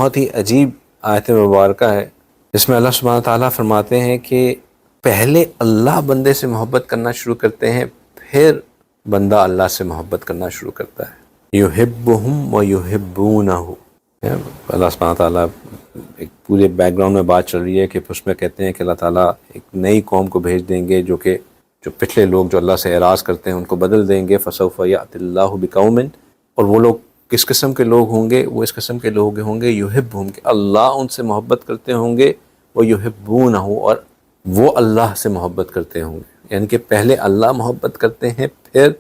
بہت ہی عجیب آیت مبارکہ ہے جس میں اللہ سبحانہ تعالیٰ فرماتے ہیں کہ پہلے اللہ بندے سے محبت کرنا شروع کرتے ہیں، پھر بندہ اللہ سے محبت کرنا شروع کرتا ہے۔ یحبہم و یحبونہ، اللہ سبحانہ تعالیٰ ایک پورے بیک گراؤنڈ میں بات چل رہی ہے کہ اس میں کہتے ہیں کہ اللہ تعالیٰ ایک نئی قوم کو بھیج دیں گے جو پچھلے لوگ جو اللہ سے اعراض کرتے ہیں ان کو بدل دیں گے، فسوف یأتی اللہ بقوم، اور وہ لوگ کس قسم کے لوگ ہوں گے؟ وہ اس قسم کے لوگ ہوں گے یحبہم، کہ اللہ ان سے محبت کرتے ہوں گے، وہ یحبونہ، اور وہ اللہ سے محبت کرتے ہوں گے، یعنی کہ پہلے اللہ محبت کرتے ہیں پھر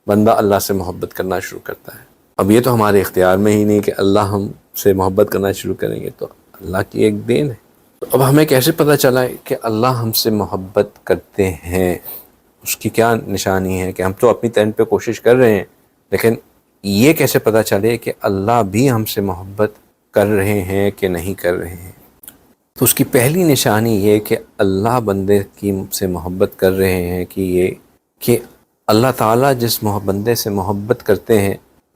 بندہ اللہ سے محبت کرنا شروع کرتا ہے۔ اب یہ تو ہمارے اختیار میں ہی نہیں کہ اللہ ہم سے محبت کرنا شروع کریں گے، تو اللہ کی ایک دین ہے۔ تو اب ہمیں کیسے پتہ چلا کہ اللہ ہم سے محبت کرتے ہیں؟ اس کی کیا نشانی ہے؟ کہ ہم تو اپنی طرف پہ کوشش کر رہے ہیں، لیکن یہ کیسے پتہ چلے کہ اللہ بھی ہم سے محبت کر رہے ہیں کہ نہیں کر رہے ہیں؟ تو اس کی پہلی نشانی یہ کہ اللہ بندے کی سے محبت کر رہے ہیں کہ یہ کہ اللہ تعالیٰ جس بندے سے محبت کرتے ہیں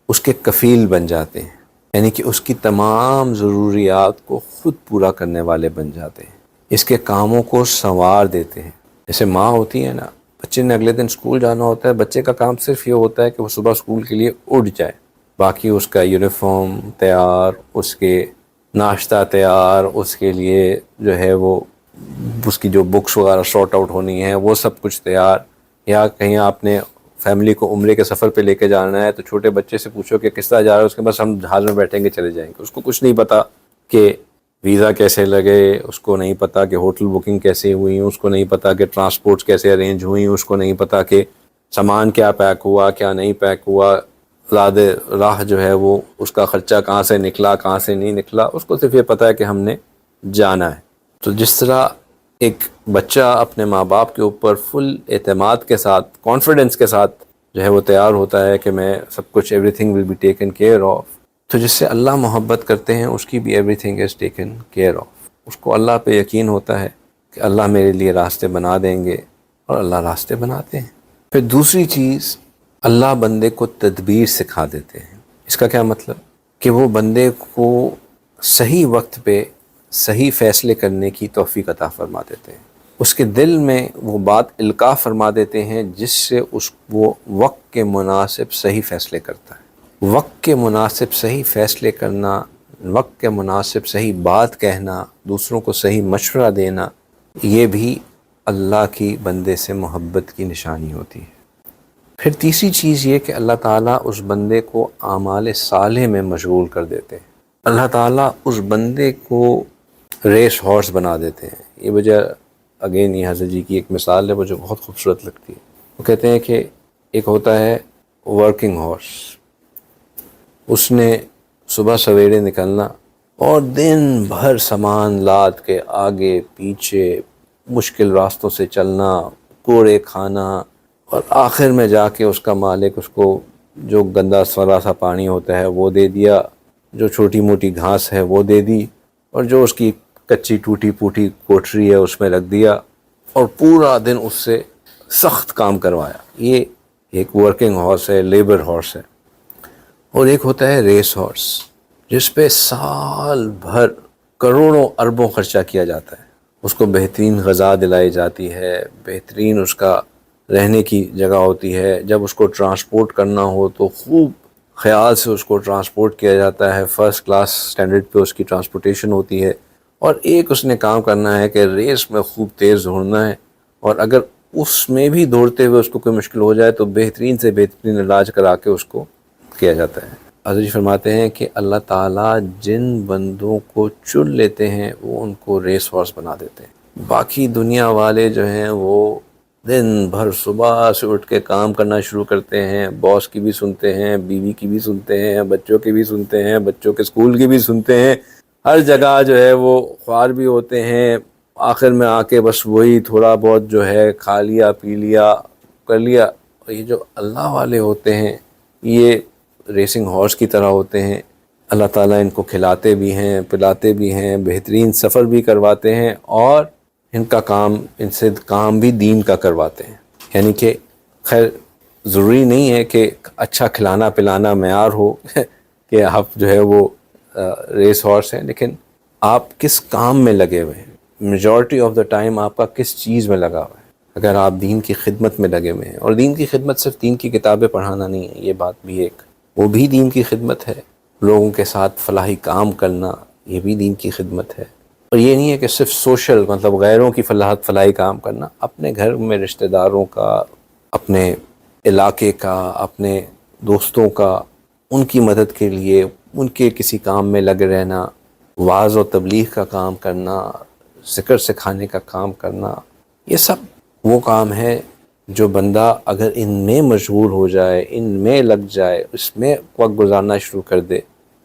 اس کے کفیل بن جاتے ہیں، یعنی کہ اس کی تمام ضروریات کو خود پورا کرنے والے بن جاتے ہیں، اس کے کاموں کو سنوار دیتے ہیں۔ جیسے ماں ہوتی ہے نا، بچے نے اگلے دن اسکول جانا ہوتا ہے، بچے کا کام صرف یہ ہوتا ہے کہ وہ صبح اسکول کے لیے اٹھ جائے، باقی اس کا یونیفارم تیار، اس کے ناشتہ تیار، اس کے لیے جو ہے وہ اس کی جو بکس وغیرہ شارٹ آؤٹ ہونی ہے وہ سب کچھ تیار، یا کہیں آپ نے فیملی کو عمرے کے سفر پہ لے کے جانا ہے تو چھوٹے بچے سے پوچھو کہ کس طرح جا رہا ہے، اس کے بس ہم جہاز میں بیٹھیں گے چلے جائیں گے، اس کو کچھ نہیں پتا کہ ویزا کیسے لگے، اس کو نہیں پتا کہ ہوٹل بکنگ کیسے ہوئی، اس کو نہیں پتا کہ ٹرانسپورٹس کیسے ارینج ہوئی، اس کو نہیں پتا کہ سامان کیا پیک ہوا کیا نہیں پیک ہوا، راہ جو ہے وہ اس کا خرچہ کہاں سے نکلا کہاں سے نہیں نکلا، اس کو صرف یہ پتا ہے کہ ہم نے جانا ہے۔ تو جس طرح ایک بچہ اپنے ماں باپ کے اوپر فل اعتماد کے ساتھ، کانفیڈنس کے ساتھ جو ہے وہ تیار ہوتا ہے کہ میں سب کچھ everything will be taken care of, تو جس سے اللہ محبت کرتے ہیں اس کی بھی everything is taken care of. اس کو اللہ پہ یقین ہوتا ہے کہ اللہ میرے لیے راستے بنا دیں گے، اور اللہ راستے بناتے ہیں۔ پھر دوسری چیز، اللہ بندے کو تدبیر سکھا دیتے ہیں۔ اس کا کیا مطلب؟ کہ وہ بندے کو صحیح وقت پہ صحیح فیصلے کرنے کی توفیق عطا فرما دیتے ہیں، اس کے دل میں وہ بات القاء فرما دیتے ہیں جس سے وہ وقت کے مناسب صحیح فیصلے کرتا ہے۔ وقت کے مناسب صحیح فیصلے کرنا، وقت کے مناسب صحیح بات کہنا، دوسروں کو صحیح مشورہ دینا، یہ بھی اللہ کی بندے سے محبت کی نشانی ہوتی ہے۔ پھر تیسری چیز یہ کہ اللہ تعالیٰ اس بندے کو اعمال صالح میں مشغول کر دیتے ہیں۔ اللہ تعالیٰ اس بندے کو ریس ہارس بنا دیتے ہیں۔ یہ وجہ اگین یہ حضرت جی کی ایک مثال ہے مجھے بہت خوبصورت لگتی ہے۔ وہ کہتے ہیں کہ ایک ہوتا ہے ورکنگ ہارس، اس نے صبح سویرے نکلنا اور دن بھر سامان لاد کے آگے پیچھے مشکل راستوں سے چلنا، کوڑے کھانا، اور آخر میں جا کے اس کا مالک اس کو جو گندا سڑا سا پانی ہوتا ہے وہ دے دیا، جو چھوٹی موٹی گھاس ہے وہ دے دی، اور جو اس کی کچی ٹوٹی پوٹی کوٹری ہے اس میں رکھ دیا، اور پورا دن اس سے سخت کام کروایا۔ یہ ایک ورکنگ ہارس ہے، لیبر ہارس ہے۔ اور ایک ہوتا ہے ریس ہارس، جس پہ سال بھر کروڑوں اربوں خرچہ کیا جاتا ہے، اس کو بہترین غذا دلائی جاتی ہے، بہترین اس کا رہنے کی جگہ ہوتی ہے، جب اس کو ٹرانسپورٹ کرنا ہو تو خوب خیال سے اس کو ٹرانسپورٹ کیا جاتا ہے، فرسٹ کلاس سٹینڈرڈ پہ اس کی ٹرانسپورٹیشن ہوتی ہے، اور ایک اس نے کام کرنا ہے کہ ریس میں خوب تیز دوڑنا ہے، اور اگر اس میں بھی دوڑتے ہوئے اس کو کوئی مشکل ہو جائے تو بہترین سے بہترین علاج کرا کے اس کو کیا جاتا ہے۔ حضرت جی فرماتے ہیں کہ اللہ تعالیٰ جن بندوں کو چن لیتے ہیں وہ ان کو ریس ہارس بنا دیتے ہیں۔ باقی دنیا والے جو ہیں وہ دن بھر صبح سے اٹھ کے کام کرنا شروع کرتے ہیں، باس کی بھی سنتے ہیں، بیوی کی بھی سنتے ہیں، بچوں کی بھی سنتے ہیں، بچوں کے اسکول کی بھی سنتے ہیں، ہر جگہ جو ہے وہ خوار بھی ہوتے ہیں، آخر میں آ کے بس وہی تھوڑا بہت جو ہے کھا لیا پی لیا کر لیا۔ اور یہ جو اللہ والے ہوتے ہیں یہ ریسنگ ہارس کی طرح ہوتے ہیں، اللہ تعالیٰ ان کو کھلاتے بھی ہیں، پلاتے بھی ہیں، بہترین سفر بھی کرواتے ہیں، اور ان کا کام، ان سے کام بھی دین کا کرواتے ہیں۔ یعنی کہ خیر ضروری نہیں ہے کہ اچھا کھلانا پلانا معیار ہو کہ آپ جو ہے وہ ریس ہارس ہیں، لیکن آپ کس کام میں لگے ہوئے ہیں، میجورٹی آف دا ٹائم آپ کا کس چیز میں لگا ہوا ہے۔ اگر آپ دین کی خدمت میں لگے ہوئے ہیں، اور دین کی خدمت صرف دین کی کتابیں پڑھانا نہیں ہے، یہ بات بھی ایک وہ بھی دین کی خدمت ہے، لوگوں کے ساتھ فلاحی کام کرنا یہ بھی دین کی خدمت ہے، اور یہ نہیں ہے کہ صرف سوشل مطلب غیروں کی فلاحی کام کرنا، اپنے گھر میں رشتہ داروں کا، اپنے علاقے کا، اپنے دوستوں کا، ان کی مدد کے لیے ان کے کسی کام میں لگے رہنا، وعظ و تبلیغ کا کام کرنا، ذکر سکھانے کا کام کرنا، یہ سب وہ کام ہے جو بندہ اگر ان میں مشغول ہو جائے، ان میں لگ جائے، اس میں وقت گزارنا شروع کر دے،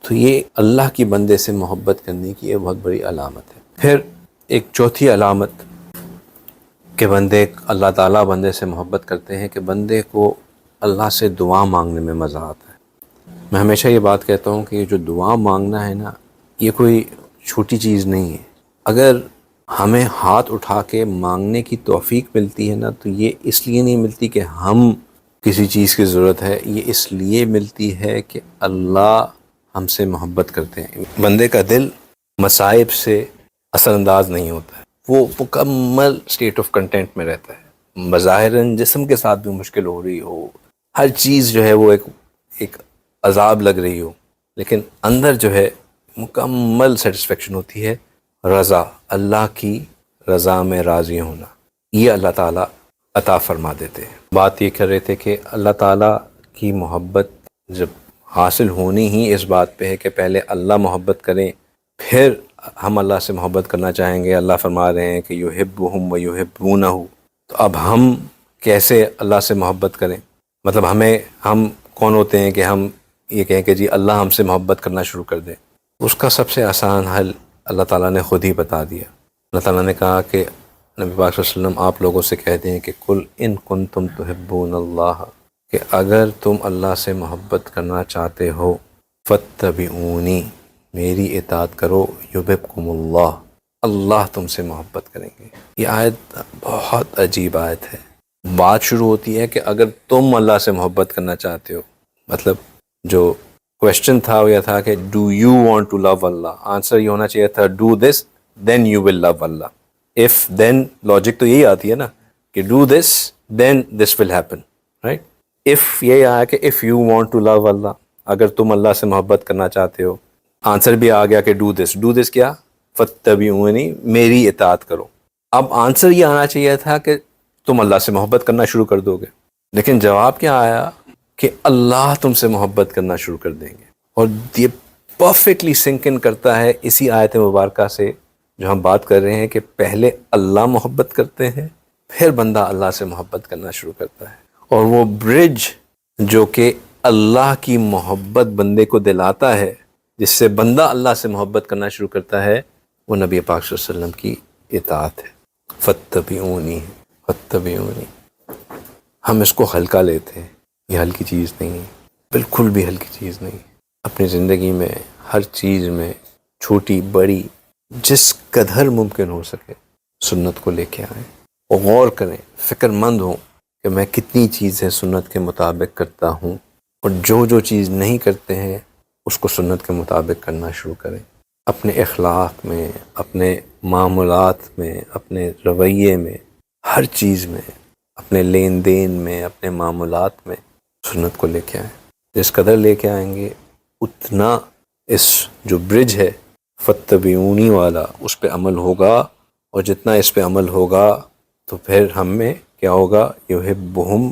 تو یہ اللہ کی بندے سے محبت کرنے کی یہ بہت بڑی علامت ہے۔ پھر ایک چوتھی علامت کہ بندے اللہ تعالیٰ بندے سے محبت کرتے ہیں کہ بندے کو اللہ سے دعا مانگنے میں مزہ آتا ہے۔ میں ہمیشہ یہ بات کہتا ہوں کہ یہ جو دعا مانگنا ہے نا، یہ کوئی چھوٹی چیز نہیں ہے۔ اگر ہمیں ہاتھ اٹھا کے مانگنے کی توفیق ملتی ہے نا، تو یہ اس لیے نہیں ملتی کہ ہم کسی چیز کی ضرورت ہے، یہ اس لیے ملتی ہے کہ اللہ ہم سے محبت کرتے ہیں۔ بندے کا دل مصائب سے اثر انداز نہیں ہوتا ہے، وہ مکمل اسٹیٹ آف کنٹینٹ میں رہتا ہے، بظاہراً جسم کے ساتھ بھی مشکل ہو رہی ہو، ہر چیز جو ہے وہ ایک عذاب لگ رہی ہو، لیکن اندر جو ہے مکمل سیٹسفیکشن ہوتی ہے، رضا، اللہ کی رضا میں راضی ہونا، یہ اللہ تعالیٰ عطا فرما دیتے ہیں۔ بات یہ کر رہے تھے کہ اللہ تعالیٰ کی محبت جب حاصل ہونی ہی اس بات پہ ہے کہ پہلے اللہ محبت کریں، پھر ہم اللہ سے محبت کرنا چاہیں گے۔ اللہ فرما رہے ہیں کہ یحبہم و یحبونہ، تو اب ہم کیسے اللہ سے محبت کریں؟ مطلب ہم کون ہوتے ہیں کہ ہم یہ کہیں کہ جی اللہ ہم سے محبت کرنا شروع کر دیں؟ اس کا سب سے آسان حل اللہ تعالیٰ نے خود ہی بتا دیا۔ اللہ تعالیٰ نے کہا کہ نبی پاک صلی اللہ علیہ وسلم آپ لوگوں سے کہہ دیں کہ قل ان کنتم تحبون اللہ، کہ اگر تم اللہ سے محبت کرنا چاہتے ہو، فاتبعونی، میری اطاعت کرو، یحببکم اللہ، اللہ تم سے محبت کریں گے۔ یہ آیت بہت عجیب آیت ہے۔ بات شروع ہوتی ہے کہ اگر تم اللہ سے محبت کرنا چاہتے ہو، مطلب جو کوشچن تھا وہ یہ تھا کہ do you want to love Allah, answer یہ ہونا چاہیے تھا do this then you will love Allah. If then logic تو یہی آتی ہے نا کہ do this then this will happen, right? If یہ آیا کہ if you want to love Allah, اگر تم اللہ سے محبت کرنا چاہتے ہو، آنسر بھی آ گیا کہ ڈو دس کیا؟ فاتبعونی، میری اطاعت کرو۔ اب آنسر یہ آنا چاہیے تھا کہ تم اللہ سے محبت کرنا شروع کر دو گے، لیکن جواب کیا آیا کہ اللہ تم سے محبت کرنا شروع کر دیں گے۔ اور یہ پرفیکٹلی سنک ان کرتا ہے اسی آیت مبارکہ سے جو ہم بات کر رہے ہیں کہ پہلے اللہ محبت کرتے ہیں، پھر بندہ اللہ سے محبت کرنا شروع کرتا ہے۔ اور وہ برج جو کہ اللہ کی محبت بندے کو دلاتا ہے، جس سے بندہ اللہ سے محبت کرنا شروع کرتا ہے، وہ نبی پاک صلی اللہ علیہ وسلم کی اطاعت ہے۔ فاتبعونی، فاتبعونی، ہم اس کو ہلکا لیتے ہیں، یہ ہلکی چیز نہیں ہے، بالکل بھی ہلکی چیز نہیں۔ اپنی زندگی میں ہر چیز میں چھوٹی بڑی جس قدر ممکن ہو سکے سنت کو لے کے آئیں، اور غور کریں، فکر مند ہوں کہ میں کتنی چیزیں سنت کے مطابق کرتا ہوں، اور جو چیز نہیں کرتے ہیں اس کو سنت کے مطابق کرنا شروع کریں۔ اپنے اخلاق میں، اپنے معاملات میں، اپنے رویے میں، ہر چیز میں، اپنے لین دین میں، اپنے معاملات میں سنت کو لے کے آئیں۔ جس قدر لے کے آئیں گے اتنا اس جو برج ہے فاتبعونی والا اس پہ عمل ہوگا، اور جتنا اس پہ عمل ہوگا تو پھر ہم میں کیا ہوگا؟ یحبہم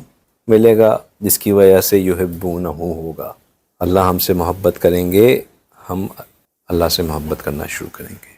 ملے گا، جس کی وجہ سے یحبونہ ہوگا۔ اللہ ہم سے محبت کریں گے، ہم اللہ سے محبت کرنا شروع کریں گے۔